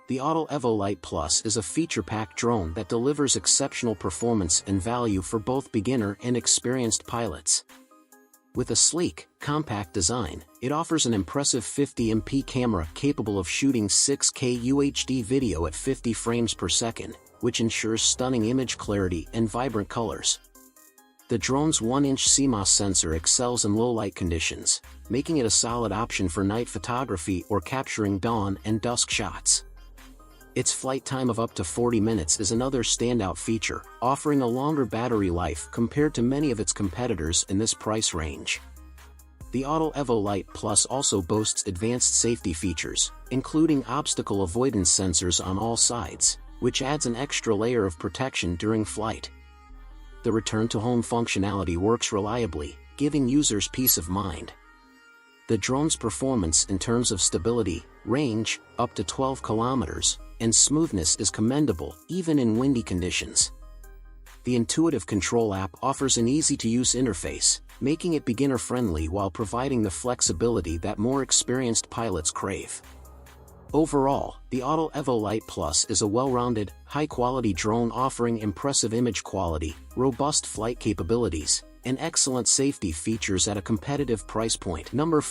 The Autel EVO Lite Plus is a feature-packed drone that delivers exceptional performance and value for both beginner and experienced pilots. With a sleek, compact design, it offers an impressive 50MP camera capable of shooting 6K UHD video at 50 frames per second, which ensures stunning image clarity and vibrant colors. The drone's 1-inch CMOS sensor excels in low light conditions, making it a solid option for night photography or capturing dawn and dusk shots. Its flight time of up to 40 minutes is another standout feature, offering a longer battery life compared to many of its competitors in this price range. The Autel EVO Lite Plus also boasts advanced safety features, including obstacle avoidance sensors on all sides, which adds an extra layer of protection during flight. The return-to-home functionality works reliably, giving users peace of mind. The drone's performance in terms of stability, range, up to 12 kilometers, and smoothness is commendable, even in windy conditions. The intuitive control app offers an easy-to-use interface, making it beginner-friendly while providing the flexibility that more experienced pilots crave. Overall, the Autel EVO Lite Plus is a well-rounded, high-quality drone offering impressive image quality, robust flight capabilities, and excellent safety features at a competitive price point. Number